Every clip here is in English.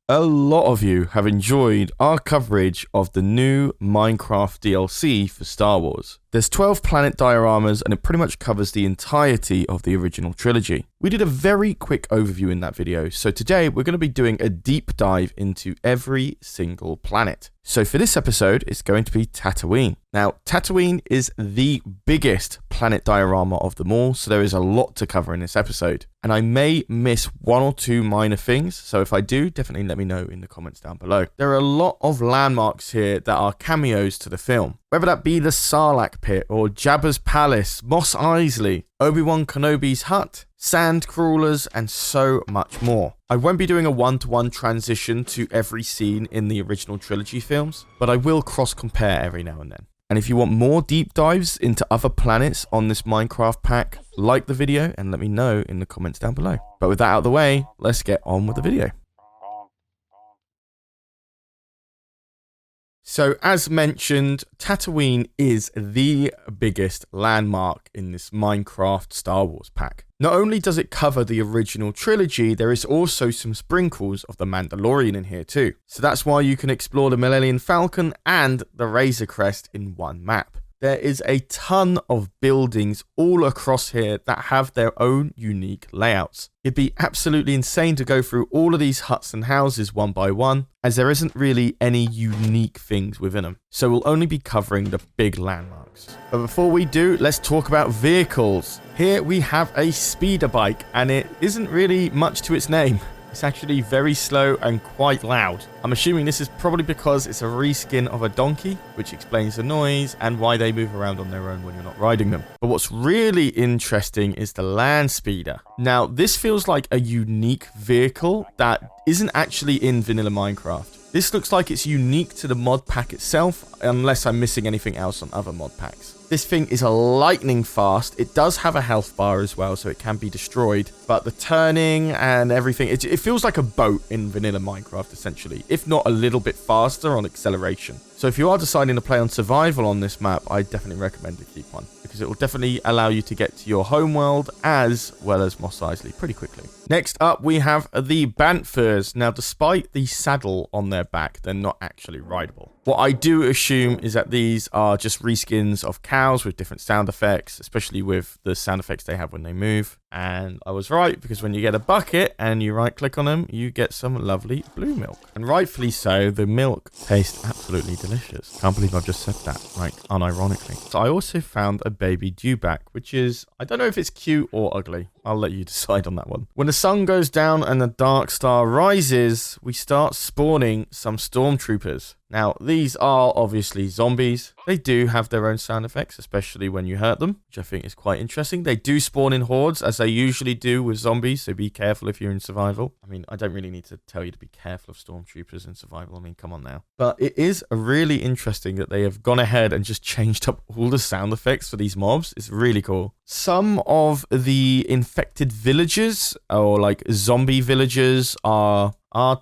A lot of you have enjoyed our coverage of the new Minecraft DLC for Star Wars. There's 12 planet dioramas and it pretty much covers the entirety of the original trilogy. We did a very quick overview in that video, so today we're going to be doing a deep dive into every single planet. So for this episode, it's going to be Tatooine. Now, Tatooine is the biggest planet diorama of them all, so there is a lot to cover in this episode. And I may miss one or two minor things, so if I do, definitely let me know in the comments down below. There are a lot of landmarks here that are cameos to the film. Whether that be the Sarlacc Pit, or Jabba's Palace, Mos Eisley, Obi-Wan Kenobi's hut, sand crawlers, and so much more. I won't be doing a one-to-one transition to every scene in the original trilogy films, but I will cross-compare every now and then. And if you want more deep dives into other planets on this Minecraft pack, like the video and let me know in the comments down below. But with that out of the way, let's get on with the video. So as mentioned, Tatooine is the biggest landmark in this Minecraft Star Wars pack. Not only does it cover the original trilogy, there is also some sprinkles of the Mandalorian in here too. So that's why you can explore the Millennium Falcon and the Razor Crest in one map. There is a ton of buildings all across here that have their own unique layouts. It'd be absolutely insane to go through all of these huts and houses one by one, as there isn't really any unique things within them. So we'll only be covering the big landmarks. But before we do, let's talk about vehicles. Here we have a speeder bike, and it isn't really much to its name. It's actually very slow and quite loud. I'm assuming this is probably because it's a reskin of a donkey, which explains the noise and why they move around on their own when you're not riding them. But what's really interesting is the land speeder. Now, this feels like a unique vehicle that isn't actually in vanilla Minecraft. This looks like it's unique to the mod pack itself, unless I'm missing anything else on other mod packs. This thing is a lightning fast. It does have a health bar as well, so it can be destroyed. But the turning and everything, it feels like a boat in vanilla Minecraft, essentially. If not a little bit faster on acceleration. So if you are deciding to play on survival on this map, I definitely recommend to keep one. Because it will definitely allow you to get to your homeworld as well as Mos Eisley pretty quickly. Next up, we have the Banthers. Now, despite the saddle on their back, they're not actually rideable. What I do assume is that these are just reskins of cows with different sound effects, especially with the sound effects they have when they move. And I was right, because when you get a bucket and you right click on them, you get some lovely blue milk. And rightfully so, the milk tastes absolutely delicious. Can't believe I've just said that, like, unironically. So I also found a baby dewback, which is, I don't know if it's cute or ugly. I'll let you decide on that one. When the sun goes down and the dark star rises, we start spawning some stormtroopers. Now, these are obviously zombies. They do have their own sound effects, especially when you hurt them, which I think is quite interesting. They do spawn in hordes, as they usually do with zombies, so be careful if you're in survival. I mean, I don't really need to tell you to be careful of stormtroopers in survival. I mean, come on now. But it is really interesting that they have gone ahead and just changed up all the sound effects for these mobs. It's really cool. Some of the infected villagers, or like zombie villagers, are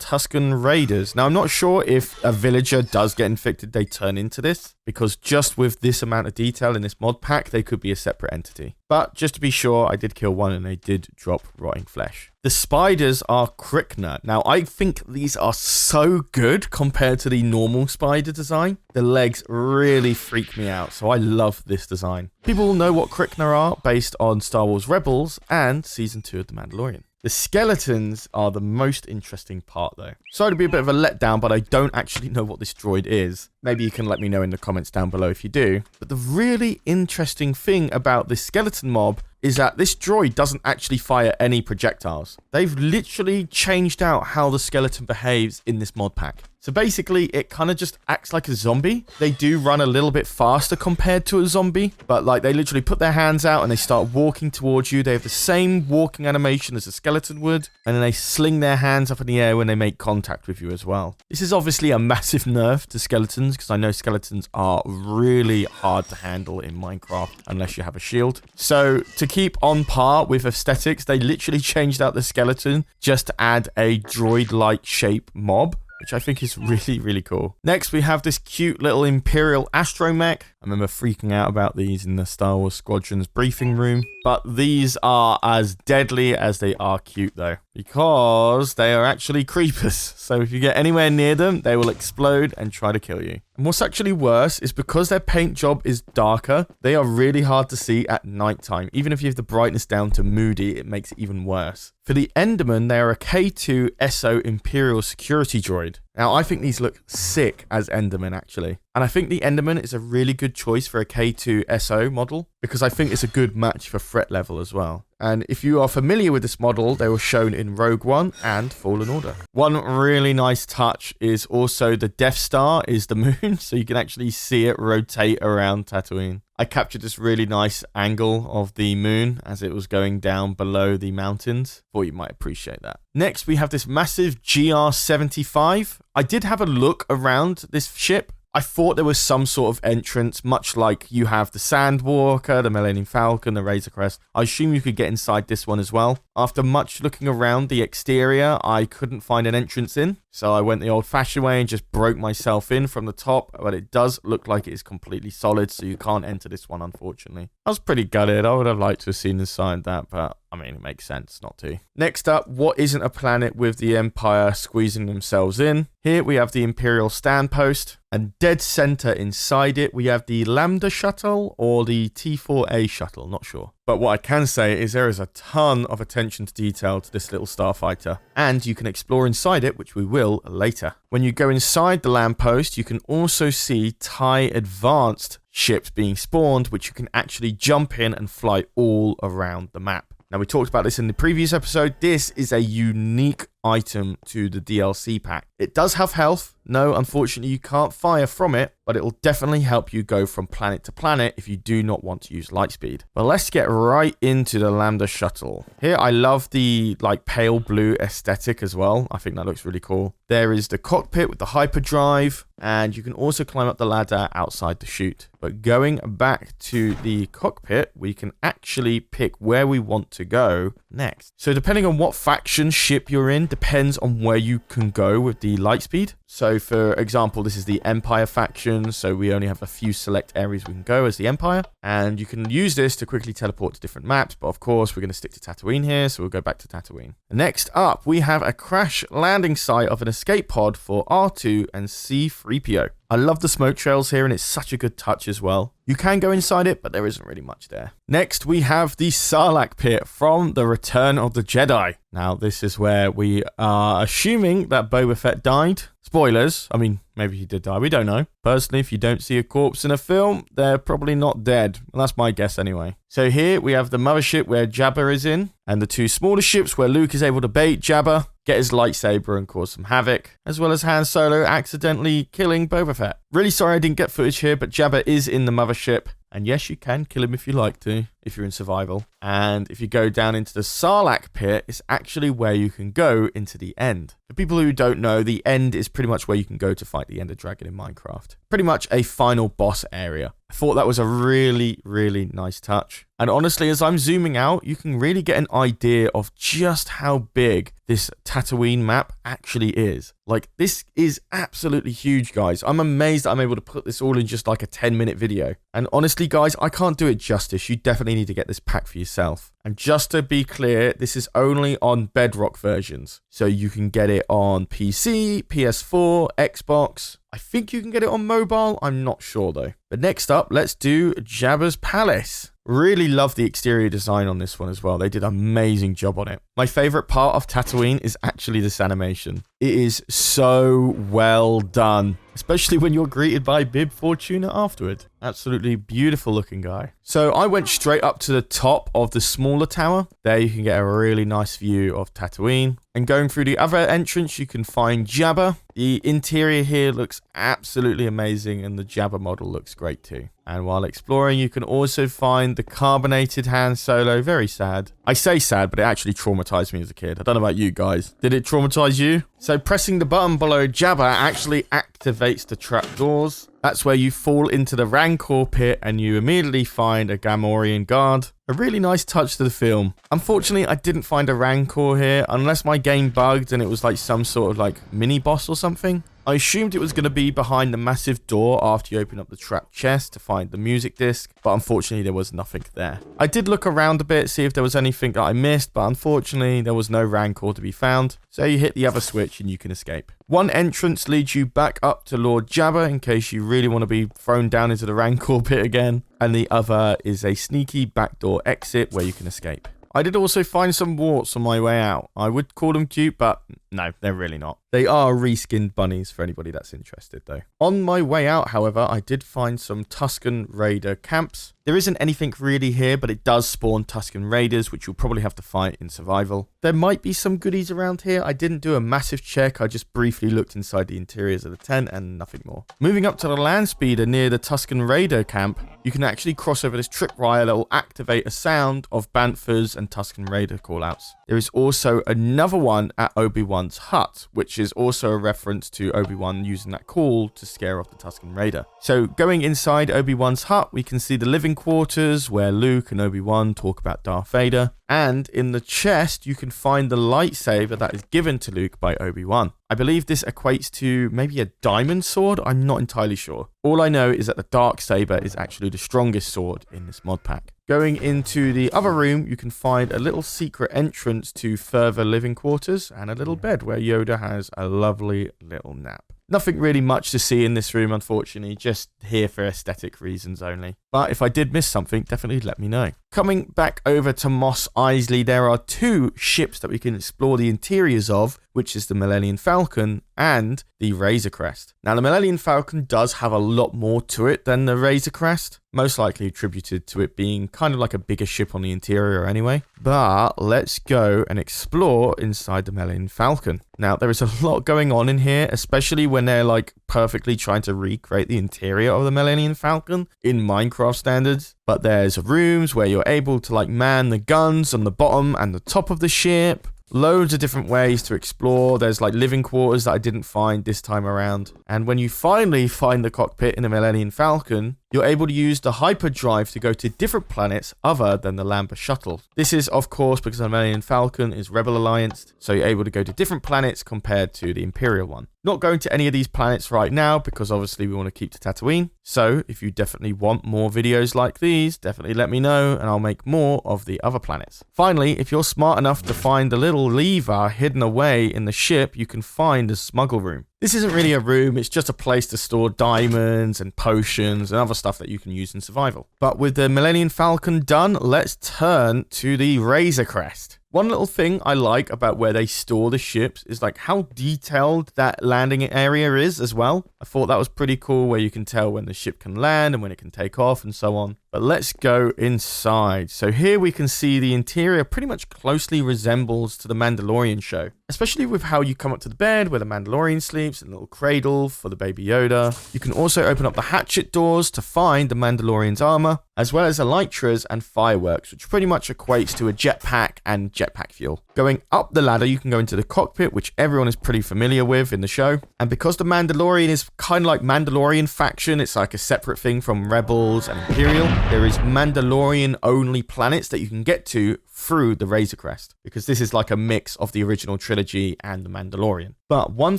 Tuscan Raiders. Now, I'm not sure if a villager does get infected, they turn into this, because just with this amount of detail in this mod pack, they could be a separate entity. But just to be sure, I did kill one and they did drop rotting flesh. The spiders are Krykna. Now, I think these are so good compared to the normal spider design. The legs really freak me out, so I love this design. People know what Krykna are based on Star Wars Rebels and Season 2 of The Mandalorian. The skeletons are the most interesting part though. Sorry to be a bit of a letdown, but I don't actually know what this droid is. Maybe you can let me know in the comments down below if you do. But the really interesting thing about this skeleton mob is that this droid doesn't actually fire any projectiles. They've literally changed out how the skeleton behaves in this mod pack. So basically, it kind of just acts like a zombie. They do run a little bit faster compared to a zombie, but like they literally put their hands out and they start walking towards you. They have the same walking animation as a skeleton would, and then they sling their hands up in the air when they make contact with you as well. This is obviously a massive nerf to skeletons, because I know skeletons are really hard to handle in Minecraft unless you have a shield. So to keep on par with aesthetics, they literally changed out the skeleton just to add a droid-like shape mob, which I think is really, really cool. Next, we have this cute little Imperial astromech. I remember freaking out about these in the Star Wars Squadron's briefing room. But these are as deadly as they are cute, though. because they are actually creepers. So if you get anywhere near them, they will explode and try to kill you. And what's actually worse is because their paint job is darker, they are really hard to see at nighttime. Even if you have the brightness down to moody, it makes it even worse. For the Enderman, they are a K2 SO Imperial security droid. Now, I think these look sick as Enderman, actually. And I think the Enderman is a really good choice for a K2 SO model, because I think it's a good match for threat level as well. And if you are familiar with this model, they were shown in Rogue One and Fallen Order. One really nice touch is also the Death Star is the moon, so you can actually see it rotate around Tatooine. I captured this really nice angle of the moon as it was going down below the mountains. Thought you might appreciate that. Next, we have this massive GR-75. I did have a look around this ship. I thought there was some sort of entrance, much like you have the Sandwalker, the Millennium Falcon, the Razor Crest. I assume you could get inside this one as well. After much looking around the exterior, I couldn't find an entrance in. So I went the old-fashioned way and just broke myself in from the top. But it does look like it is completely solid, so you can't enter this one, unfortunately. I was pretty gutted. I would have liked to have seen inside that, but I mean, it makes sense not to. Next up, what isn't a planet with the Empire squeezing themselves in? Here we have the Imperial stand post, and dead center inside it, we have the Lambda shuttle or the T4A shuttle, not sure. But what I can say is there is a ton of attention to detail to this little starfighter, and you can explore inside it, which we will later. When you go inside the lamppost, you can also see TIE advanced ships being spawned, which you can actually jump in and fly all around the map. Now, we talked about this in the previous episode. This is a unique item to the DLC pack. It does have health. No, unfortunately, you can't fire from it, but it will definitely help you go from planet to planet if you do not want to use lightspeed. But let's get right into the Lambda shuttle. Here, I love the pale blue aesthetic as well. I think that looks really cool. There is the cockpit with the hyperdrive, and you can also climb up the ladder outside the chute. But going back to the cockpit, we can actually pick where we want to go next. So depending on what faction ship you're in, depends on where you can go with the lightspeed. So for example, this is the Empire faction, so we only have a few select areas we can go as the Empire, and you can use this to quickly teleport to different maps, but of course we're going to stick to Tatooine here, so we'll go back to Tatooine. Next up, we have a crash landing site of an escape pod for R2 and C-3PO. I love the smoke trails here, and it's such a good touch as well. You can go inside it, but there isn't really much there. Next, we have the Sarlacc Pit from The Return of the Jedi. Now, this is where we are assuming that Boba Fett died. Spoilers. I mean, maybe he did die. We don't know. Personally, if you don't see a corpse in a film, they're probably not dead. Well, that's my guess anyway. So here we have the mothership where Jabba is in, and the two smaller ships where Luke is able to bait Jabba, get his lightsaber and cause some havoc, as well as Han Solo accidentally killing Boba Fett. Really sorry I didn't get footage here, but Jabba is in the mothership. And yes, you can kill him if you like to, if you're in survival. And if you go down into the Sarlacc Pit, it's actually where you can go into the end. For people who don't know, the end is pretty much where you can go to fight the Ender Dragon in Minecraft. Pretty much a final boss area. I thought that was a really, really nice touch. And honestly, as I'm zooming out, you can really get an idea of just how big this Tatooine map actually is. Like, this is absolutely huge, guys. I'm amazed that I'm able to put this all in just like a 10-minute video. And honestly, guys, I can't do it justice. You definitely need to get this pack for yourself. And just to be clear, this is only on Bedrock versions. So you can get it on PC, PS4, Xbox. I think you can get it on mobile. I'm not sure though. But next up, let's do Jabba's Palace. Really love the exterior design on this one as well. They did an amazing job on it. My favorite part of Tatooine is actually this animation. It is so well done, especially when you're greeted by Bib Fortuna afterward. Absolutely beautiful looking guy. So I went straight up to the top of the smaller tower. There you can get a really nice view of Tatooine. And going through the other entrance, you can find Jabba. The interior here looks absolutely amazing, and the Jabba model looks great too. And while exploring, you can also find the carbonated Han Solo. Very sad. I say sad, but it actually traumatized me as a kid. I don't know about you guys. Did it traumatize you? So pressing the button below Jabba actually activates the trapdoors. That's where you fall into the Rancor pit and you immediately find a Gamorrean guard. A really nice touch to the film. Unfortunately, I didn't find a Rancor here, unless my game bugged and it was like some sort of like mini boss or something. I assumed it was going to be behind the massive door after you open up the trap chest to find the music disc, but unfortunately there was nothing there. I did look around a bit, see if there was anything that I missed, but unfortunately there was no Rancor to be found, so you hit the other switch and you can escape. One entrance leads you back up to Lord Jabba in case you really want to be thrown down into the Rancor pit again, and the other is a sneaky backdoor exit where you can escape. I did also find some warts on my way out. I would call them cute, but no, they're really not. They are reskinned bunnies for anybody that's interested though. On my way out, however, I did find some Tuscan Raider camps. There isn't anything really here, but it does spawn Tuscan Raiders, which you'll probably have to fight in survival. There might be some goodies around here. I didn't do a massive check. I just briefly looked inside the interiors of the tent and nothing more. Moving up to the land speeder near the Tuscan Raider camp, you can actually cross over this tripwire that will activate a sound of Banthas and Tuscan Raider callouts. There is also another one at Obi-Wan's hut, which is also a reference to Obi-Wan using that call to scare off the Tuscan Raider. So going inside Obi-Wan's hut, we can see the living quarters where Luke and Obi-Wan talk about Darth Vader. And in the chest, you can find the lightsaber that is given to Luke by Obi-Wan. I believe this equates to maybe a diamond sword. I'm not entirely sure. All I know is that the dark saber is actually the strongest sword in this mod pack. Going into the other room, you can find a little secret entrance to further living quarters and a little bed where Yoda has a lovely little nap. Nothing really much to see in this room, unfortunately, just here for aesthetic reasons only. But if I did miss something, definitely let me know. Coming back over to Mos Eisley, there are two ships that we can explore the interiors of, which is the Millennium Falcon and the Razor Crest. Now, the Millennium Falcon does have a lot more to it than the Razor Crest, most likely attributed to it being kind of like a bigger ship on the interior anyway. But let's go and explore inside the Millennium Falcon. Now, there is a lot going on in here, especially when they're like perfectly trying to recreate the interior of the Millennium Falcon in Minecraft standards. But there's rooms where you're able to like man the guns on the bottom and the top of the ship. Loads of different ways to explore. There's like living quarters that I didn't find this time around. And when you finally find the cockpit in the Millennium Falcon, you're able to use the hyperdrive to go to different planets other than the Lambda shuttle. This is, of course, because the Millennium Falcon is Rebel Alliance, so you're able to go to different planets compared to the Imperial one. Not going to any of these planets right now because obviously we want to keep to Tatooine. So if you definitely want more videos like these, definitely let me know and I'll make more of the other planets. Finally, if you're smart enough to find the little lever hidden away in the ship, you can find the smuggle room. This isn't really a room, it's just a place to store diamonds and potions and other stuff that you can use in survival. But with the Millennium Falcon done, let's turn to the Razor Crest. One little thing I like about where they store the ships is like how detailed that landing area is as well. I thought that was pretty cool where you can tell when the ship can land and when it can take off and so on. But let's go inside. So here we can see the interior pretty much closely resembles to the Mandalorian show. Especially with how you come up to the bed where the Mandalorian sleeps, and a little cradle for the baby Yoda. You can also open up the hatchet doors to find the Mandalorian's armor, as well as elytras and fireworks, which pretty much equates to a jetpack and jetpack fuel. Going up the ladder, you can go into the cockpit, which everyone is pretty familiar with in the show. And because the Mandalorian is kind of like Mandalorian faction, it's like a separate thing from Rebels and Imperial, there is Mandalorian-only planets that you can get to through the Razor Crest, because this is like a mix of the original trilogy and the Mandalorian. But one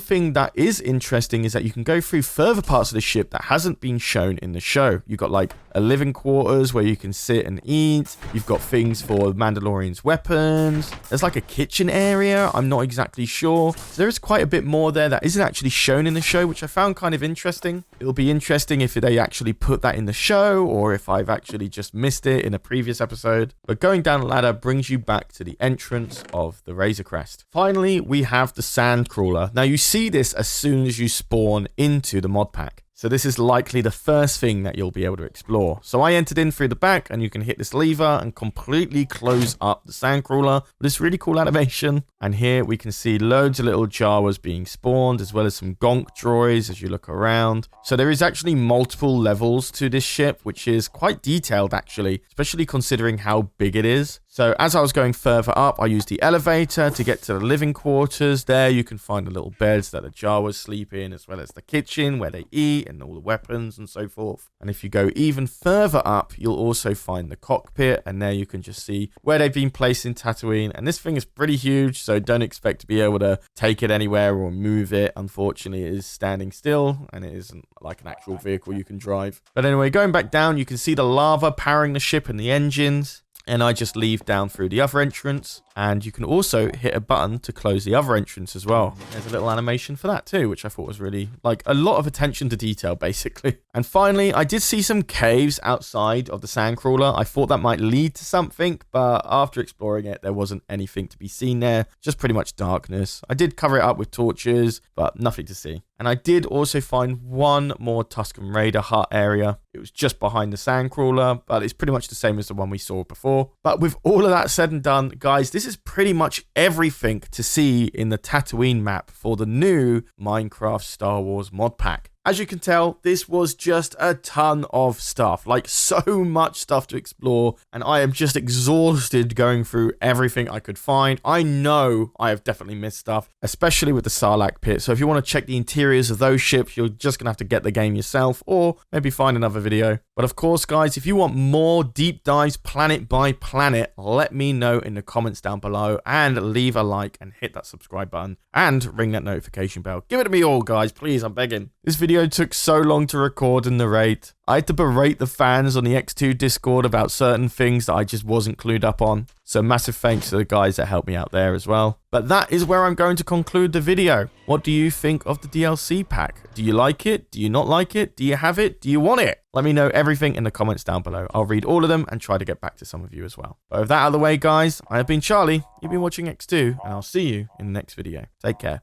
thing that is interesting is that you can go through further parts of the ship that hasn't been shown in the show. You've got like a living quarters where you can sit and eat. You've got things for Mandalorian's weapons. There's like a kitchen area. I'm not exactly sure. So there is quite a bit more there that isn't actually shown in the show, which I found kind of interesting. It'll be interesting if they actually put that in the show or if I've actually just missed it in a previous episode. But going down the ladder brings you back to the entrance of the Razor Crest. Finally, we have the sand crawler. Now you see this as soon as you spawn into the mod pack. So this is likely the first thing that you'll be able to explore. So I entered in through the back and you can hit this lever and completely close up the sandcrawler with this really cool animation. And here we can see loads of little Jawas being spawned, as well as some gonk droids as you look around. So there is actually multiple levels to this ship, which is quite detailed actually, especially considering how big it is. So as I was going further up, I used the elevator to get to the living quarters. There you can find the little beds that the Jawas sleep in, as well as the kitchen where they eat and all the weapons and so forth. And if you go even further up, you'll also find the cockpit, and there you can just see where they've been placed in Tatooine. And this thing is pretty huge, so don't expect to be able to take it anywhere or move it. Unfortunately, it is standing still, and it isn't like an actual vehicle you can drive. But anyway, going back down, you can see the lava powering the ship and the engines. And I just leave down through the other entrance, and you can also hit a button to close the other entrance as well. There's a little animation for that too, which I thought was really, like, a lot of attention to detail, basically. And finally, I did see some caves outside of the sandcrawler. I thought that might lead to something, but after exploring it, there wasn't anything to be seen there, just pretty much darkness. I did cover it up with torches, but nothing to see. And I did also find one more Tuscan Raider hut area. It was just behind the sandcrawler, but it's pretty much the same as the one we saw before. But with all of that said and done, guys, this is pretty much everything to see in the Tatooine map for the new Minecraft Star Wars mod pack. As you can tell, this was just a ton of stuff, like so much stuff to explore, and I am just exhausted going through everything I could find. I know I have definitely missed stuff, especially with the Sarlacc Pit, so if you want to check the interiors of those ships, you're just going to have to get the game yourself, or maybe find another video. But of course, guys, if you want more deep dives planet by planet, let me know in the comments down below, and leave a like and hit that subscribe button, and ring that notification bell. Give it to me all, guys, please, I'm begging. This video took so long to record and narrate. I had to berate the fans on the EcksToo Discord about certain things that I just wasn't clued up on. So massive thanks to the guys that helped me out there as well. But that is where I'm going to conclude the video. What do you think of the DLC pack? Do you like it? Do you not like it? Do you have it? Do you want it? Let me know everything in the comments down below. I'll read all of them and try to get back to some of you as well. But with that out of the way, guys, I have been Charlie. You've been watching EcksToo, and I'll see you in the next video. Take care.